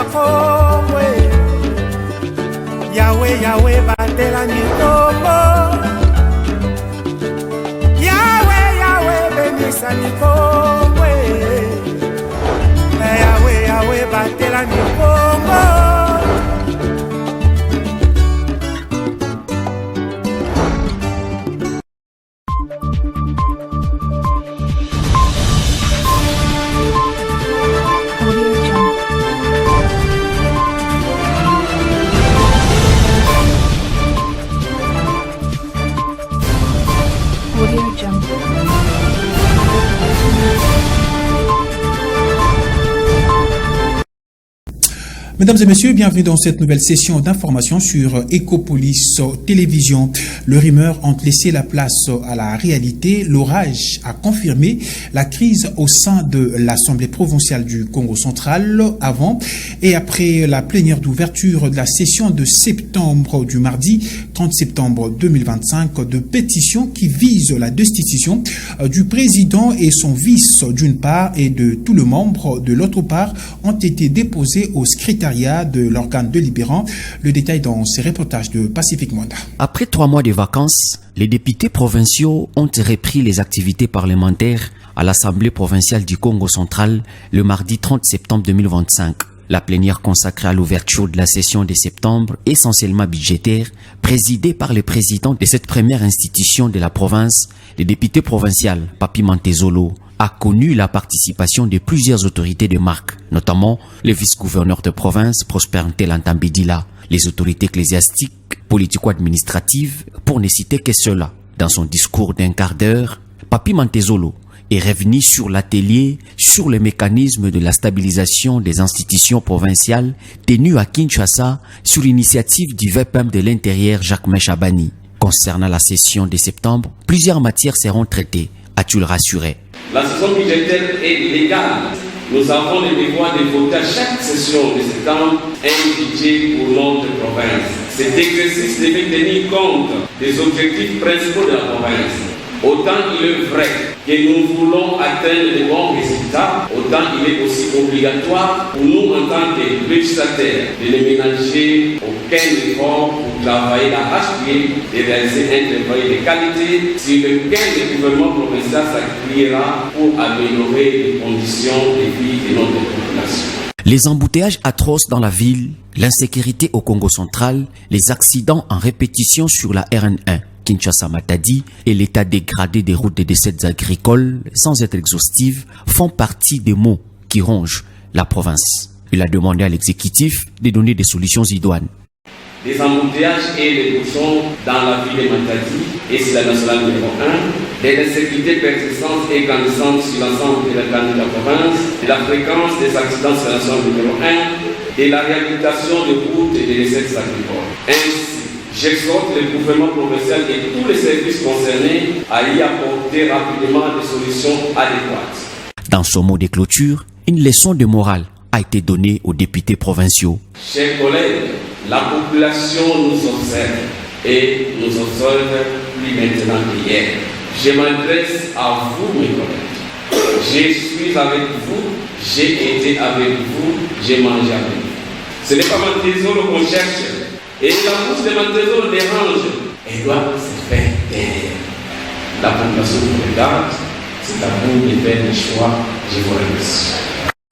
bakongwe Yahweh Yahweh batela nikombo Yahweh Yahweh benisa nikombo Yahweh Yahweh batela nikombo Mesdames et messieurs, bienvenue dans cette nouvelle session d'information sur Ecopolis Télévision. Le rumeur ont laissé la place à la réalité. L'orage a confirmé la crise au sein de l'Assemblée provinciale du Congo central avant et après la plénière d'ouverture de la session de septembre du mardi 30 septembre 2025 de pétitions qui visent la destitution du président et son vice d'une part et de tout le membre de l'autre part ont été déposées au secrétariat de l'organe délibérant. Le détail dans ces reportages de Pacific Mwanda. Après 3 mois de vacances, les députés provinciaux ont repris les activités parlementaires à l'Assemblée provinciale du Congo central le mardi 30 septembre 2025. La plénière consacrée à l'ouverture de la session de septembre, essentiellement budgétaire, présidée par le président de cette première institution de la province, le député provincial Papi Mantezolo, a connu la participation de plusieurs autorités de marque, notamment le vice-gouverneur de province Prosper Ntelantambidila, les autorités ecclésiastiques, politico-administratives, pour ne citer que cela. Dans son discours d'1 quart d'heure, Papi Mantezolo est revenu sur l'atelier sur le mécanisme de la stabilisation des institutions provinciales tenu à Kinshasa sur l'initiative du VPM de l'Intérieur Jacques Chabani. Concernant la session de septembre, plusieurs matières seront traitées, a-t-il rassuré. La session budgétaire est légale. Nous avons le devoir de voter à chaque session de septembre un budget pour notre province. Cet exercice devait tenir compte des objectifs principaux de la province. Autant il est vrai que nous voulons atteindre de bons résultats, autant il est aussi obligatoire pour nous en tant que législateurs de ne ménager aucun effort pour travailler d'arrache-pied, de réaliser un travail de qualité sur lequel le gouvernement provincial s'appuiera pour améliorer les conditions de vie de notre population. Les embouteillages atroces dans la ville, l'insécurité au Congo central, les accidents en répétition sur la RN1, Kinshasa-Matadi et l'état dégradé des routes des dessertes agricoles, sans être exhaustive, font partie des maux qui rongent la province. Il a demandé à l'exécutif de donner des solutions idoines. Les embouteillages et les bouchons dans la ville de Matadi et sur la nationale numéro 1, des insécurités persistantes et grandissantes sur l'ensemble de la province, de la fréquence des accidents sur la nationale numéro 1, et la réhabilitation des routes et des dessertes agricoles. Ainsi, j'exhorte le gouvernement provincial et tous les services concernés à y apporter rapidement des solutions adéquates. Dans son mot de clôture, une leçon de morale a été donnée aux députés provinciaux. Chers collègues, la population nous observe et nous observe plus maintenant qu'hier. Je m'adresse à vous, mes collègues. Je suis avec vous, j'ai été avec vous, j'ai mangé avec vous. Ce n'est pas Mantezolo qu'on cherche. Et la bouche de Mantezolo dérange. Elle doit se faire taire. La population vous regarde, c'est à vous de faire des choix. Je vous remercie.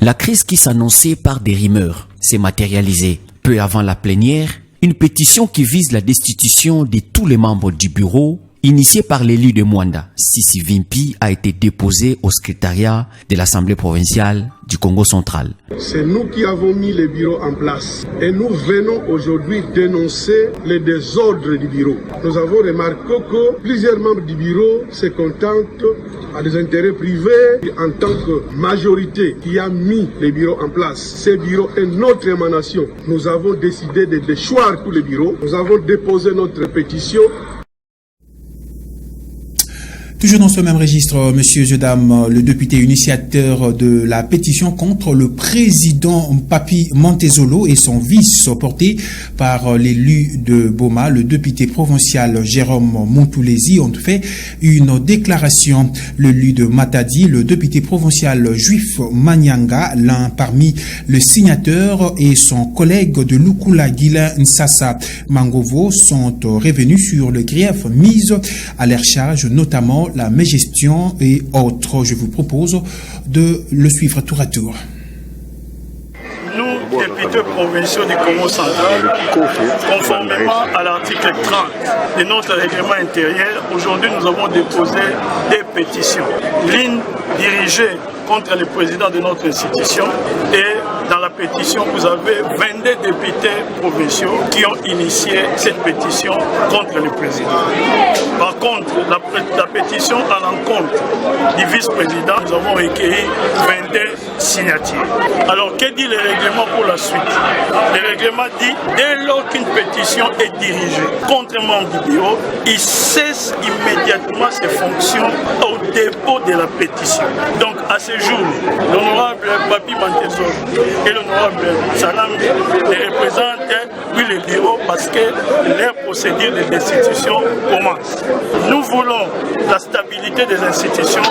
La crise qui s'annonçait par des rumeurs s'est matérialisée. Peu avant la plénière, une pétition qui vise la destitution de tous les membres du bureau, initiée par l'élu de Mwanda, Sissi Vimpi, a été déposée au secrétariat de l'Assemblée provinciale du Congo central. C'est nous qui avons mis le bureau en place et nous venons aujourd'hui dénoncer les désordres du bureau. Nous avons remarqué que plusieurs membres du bureau se contentent à des intérêts privés. En tant que majorité qui a mis le bureau en place, ce bureau est notre émanation. Nous avons décidé de déchoir tout le bureau. Nous avons déposé notre pétition. Toujours dans ce même registre, Monsieur Jedam, le député initiateur de la pétition contre le président Papi Montezolo et son vice porté par l'élu de Boma, le député provincial Jérôme Montoulési, ont fait une déclaration. L'élu de Matadi, le député provincial juif Manyanga, l'un parmi les signateurs, et son collègue de Lukula Guilain Nsassa Mangovo sont revenus sur le grief mis à leur charge, notamment la mégestion et autres. Je vous propose de le suivre tour à tour. Nous, députés provinciaux du Congo central, conformément à l'article 30 de notre règlement intérieur, aujourd'hui nous avons déposé des pétitions. L'une dirigée contre le président de notre institution, et dans la pétition, vous avez 22 députés provinciaux qui ont initié cette pétition contre le président. Par contre, la pétition à l'encontre du vice-président, nous avons recueilli 22 signatures. Alors, que dit le règlement pour la suite? Le règlement dit, dès lors qu'une pétition est dirigée contre un membre du bureau, il cesse immédiatement ses fonctions au dépôt de la pétition. Donc, à ce jour, l'honorable Papi Montezolo et l'honorable Salam les représentent, oui, le bureau, parce que leur procédure de destitution commence. Nous voulons la stabilité des institutions,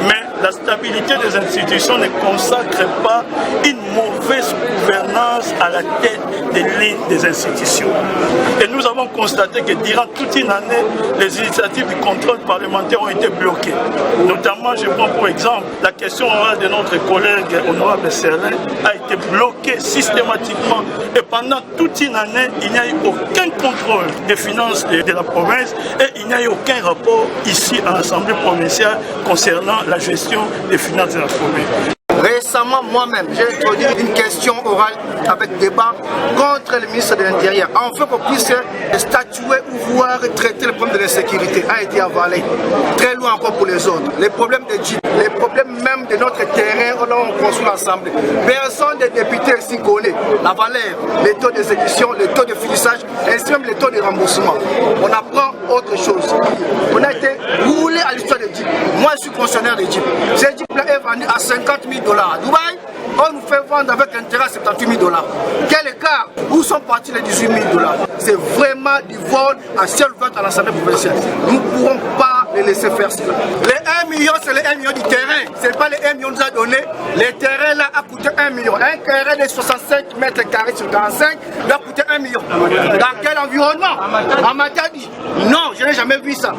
mais la stabilité des institutions ne consacre pas une mauvaise gouvernance à la tête des lignes des institutions. Et nous avons constaté que durant toute une année, les initiatives du contrôle parlementaire ont été bloquées. Notamment, je prends pour exemple la question orale de notre collègue honorable Serlin a été bloquée systématiquement. Et pendant toute une année, il n'y a eu aucun contrôle des finances de la province et il n'y a eu aucun rapport ici à l'Assemblée provinciale concernant la gestion des finances de la province. Récemment, moi-même, j'ai introduit une question orale avec débat contre le ministre de l'Intérieur, afin qu'on puisse statuer ou voir traiter le problème de l'insécurité. A été avalé. Très loin encore pour les autres. Les problèmes de Jeep, les problèmes même de notre terrain, on construit l'Assemblée. Personne des députés ici connaît la valeur, les taux d'exécution, les taux de finissage, ainsi même les taux de remboursement. On apprend autre chose. On a été roulé à l'histoire de Jeep. Moi, je suis fonctionnaire de Jeep. Ce Jeep-là est vendu à 50 000 $. À Dubaï, on nous fait vendre avec intérêt à 78 000 $. Quel écart? Où sont partis les 18 000 $? C'est vraiment du vol à ciel ouvert à l'Assemblée provinciale. Nous ne pourrons pas les laisser faire cela. Les 1 million, c'est les 1 million du terrain. Ce n'est pas les 1 million qu'on nous a donné. Les terrains là a coûté 1 million. Un terrain de 65 mètres carrés sur 45 doit coûter 1 million. Dans quel environnement? À Matadi? Non, je n'ai jamais vu ça.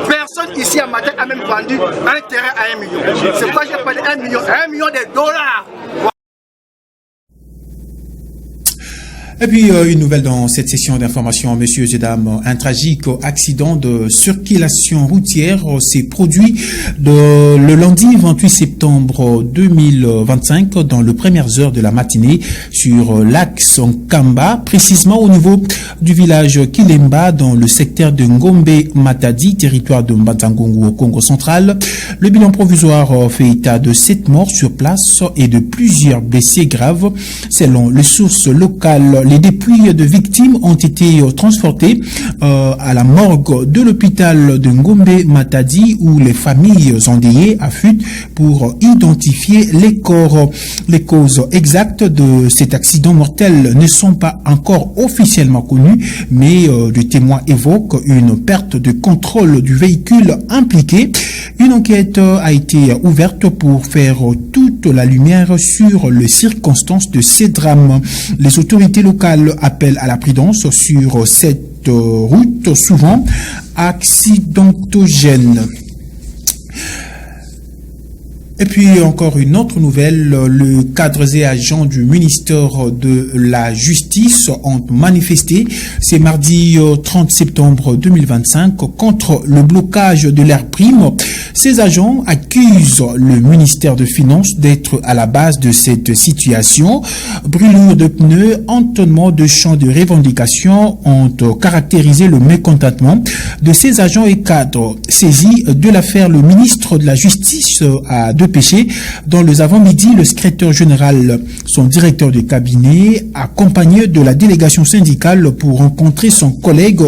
Personne ici à Matadi a même vendu un terrain à 1 million. C'est pourquoi j'ai parlé de 1 million. 1 million de dollars. Et puis, une nouvelle dans cette session d'information, messieurs et dames. Un tragique accident de circulation routière s'est produit le lundi 28 septembre 2025 dans les premières heures de la matinée sur l'axe Nkamba, précisément au niveau du village Kilemba dans le secteur de Ngombe Matadi, territoire de Mbatangongo au Congo central. Le bilan provisoire fait état de 7 morts sur place et de plusieurs blessés graves. Selon les sources locales, les dépouilles de victimes ont été transportées à la morgue de l'hôpital de Ngombe Matadi où les familles endeuillées affûtent pour identifier les corps. Les causes exactes de cet accident mortel ne sont pas encore officiellement connues, mais des témoins évoquent une perte de contrôle du véhicule impliqué. Une enquête a été ouverte pour faire toute la lumière sur les circonstances de ces drames. Les autorités locales appellent à la prudence sur cette route souvent accidentogène. Et puis encore une autre nouvelle, le cadres et agents du ministère de la Justice ont manifesté ce mardi 30 septembre 2025 contre le blocage de leurs primes. Ces agents accusent le ministère de Finances d'être à la base de cette situation. Brûlures de pneus, entonnement de chants de revendication ont caractérisé le mécontentement de ces agents et cadres. Saisis de l'affaire, le ministre de la Justice a depuis dépêché. Dans les avant-midi, le secrétaire général, son directeur de cabinet, accompagné de la délégation syndicale pour rencontrer son collègue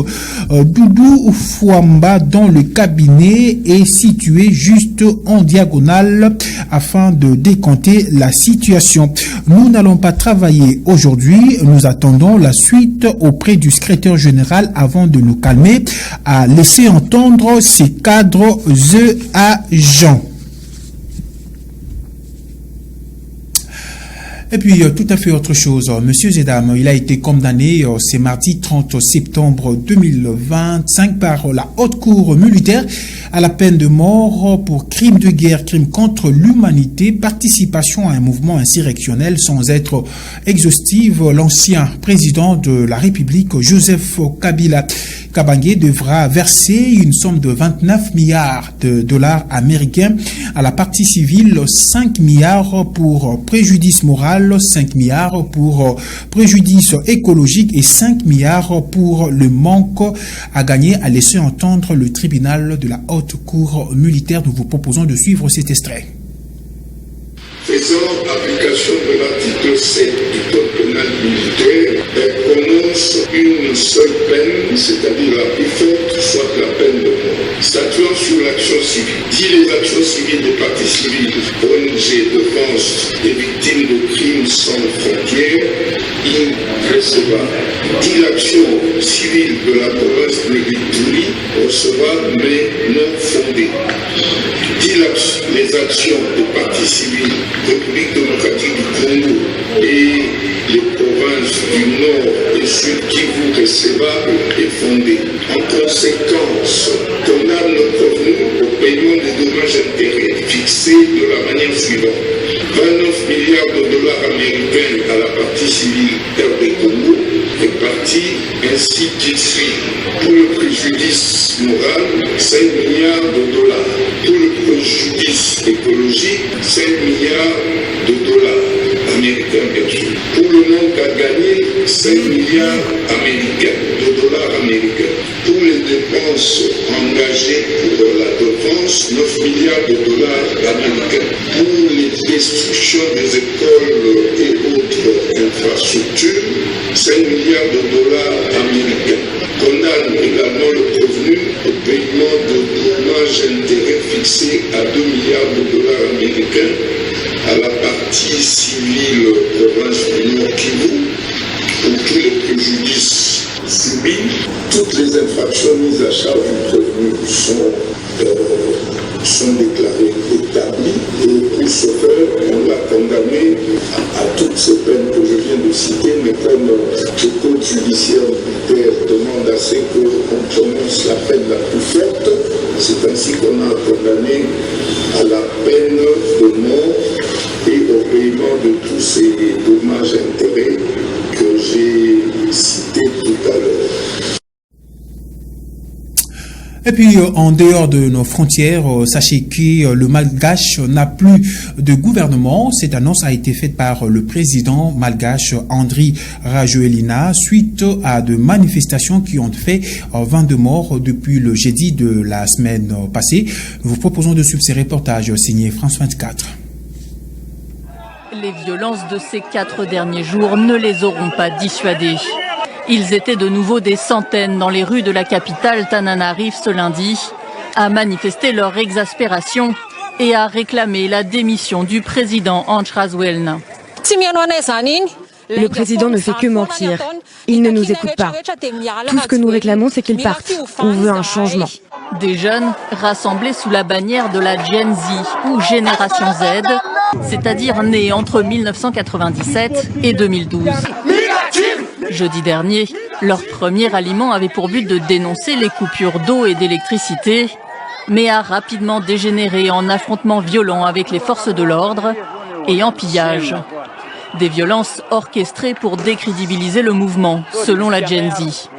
Doudou Fouamba, dont le cabinet est situé juste en diagonale afin de décompter la situation. Nous n'allons pas travailler aujourd'hui. Nous attendons la suite auprès du secrétaire général avant de nous calmer, à laisser entendre ces cadres agents. Et puis, tout à fait autre chose. Monsieur Zedam, il a été condamné ce mardi 30 septembre 2025 par la Haute Cour militaire à la peine de mort pour crime de guerre, crime contre l'humanité, participation à un mouvement insurrectionnel. Sans être exhaustive, l'ancien président de la République, Joseph Kabila Kabange, devra verser une somme de 29 milliards de dollars américains à la partie civile, 5 milliards pour préjudice moral, 5 milliards pour préjudice écologique et 5 milliards pour le manque à gagner, a laissé entendre le tribunal de la Haute Cour militaire. Nous vous proposons de suivre cet extrait. Faisant application de l'article 7 du Code pénal militaire, elle prononce une seule peine, c'est-à-dire la plus forte, soit la peine de mort. Statuant sur l'action civile, dit les actions civiles des parties civiles, ONG, défense des victimes de crimes sans frontières, irrecevable. Dit l'action civile de la province de Victorie, recevable mais non fondée. Dit les actions des parties civiles, République démocratique du Congo et les provinces du Nord et Sud Kivu recevables et fondées. En conséquence, condamne le revenu au paiement des dommages intérêts fixés de la manière suivante. 29 milliards de dollars américains à la partie civile RD Congo, répartis ainsi qu'il suit. Pour le préjudice moral, 5 milliards de dollars. Pour le préjudice écologique, 5 milliards de dollars américains, bien sûr. Pour le manque à gagner, 5 milliards américains, de dollars américains. Pour les dépenses engagées pour la défense, 9 milliards de dollars américains. Pour les destructions des écoles et autres infrastructures, 5 milliards de dollars américains. Condamne également le revenu au paiement de dommages intérêts fixés à 2 milliards de dollars américains à la partie civile province du Nord Kivu pour tous les préjudices subis. Toutes les infractions mises à charge du prévenu sont déclarées établies et pour ce faire, on l'a condamné à toutes ces peines que je viens de citer, mais comme le code judiciaire militaire demande à ce qu'on prononce la peine la plus forte, c'est ainsi qu'on a condamné à la peine de mort et au paiement de tous ces dommages intérêts que j'ai cités tout à l'heure. Et puis, en dehors de nos frontières, sachez que le Malgache n'a plus de gouvernement. Cette annonce a été faite par le président malgache Andry Rajoelina suite à de manifestations qui ont fait 22 morts depuis le jeudi de la semaine passée. Nous vous proposons de suivre ces reportages signés France 24. Les violences de ces 4 derniers jours ne les auront pas dissuadés. Ils étaient de nouveau des centaines dans les rues de la capitale Tananarive ce lundi, à manifester leur exaspération et à réclamer la démission du président Andry Rajoelina. Le président ne fait que mentir. Il ne nous écoute pas. Tout ce que nous réclamons, c'est qu'il parte. On veut un changement. Des jeunes rassemblés sous la bannière de la Gen Z ou Génération Z, c'est-à-dire nés entre 1997 et 2012. Jeudi dernier, leur premier aliment avait pour but de dénoncer les coupures d'eau et d'électricité, mais a rapidement dégénéré en affrontements violents avec les forces de l'ordre et en pillage. Des violences orchestrées pour décrédibiliser le mouvement, selon la Gen Z.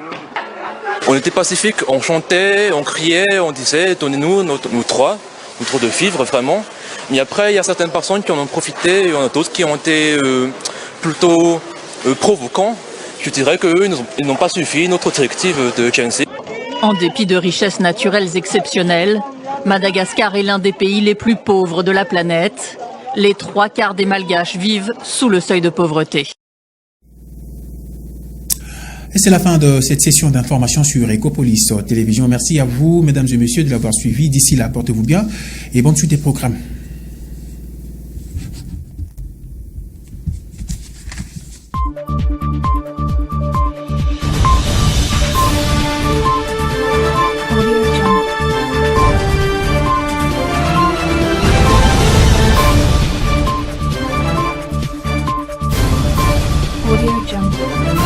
On était pacifiques, on chantait, on criait, on disait « donnez-nous nos droits de vivre vraiment ». Mais après, il y a certaines personnes qui en ont profité, et il y en a d'autres qui ont été plutôt provoquants. Je dirais qu'eux, ils n'ont pas suffi notre directive de Gen Z. En dépit de richesses naturelles exceptionnelles, Madagascar est l'un des pays les plus pauvres de la planète. Les 3/4 des Malgaches vivent sous le seuil de pauvreté. Et c'est la fin de cette session d'information sur Ecopolis Télévision. Merci à vous, mesdames et messieurs, de l'avoir suivi. D'ici là, portez-vous bien et bonne suite des programmes. Audio Jungle.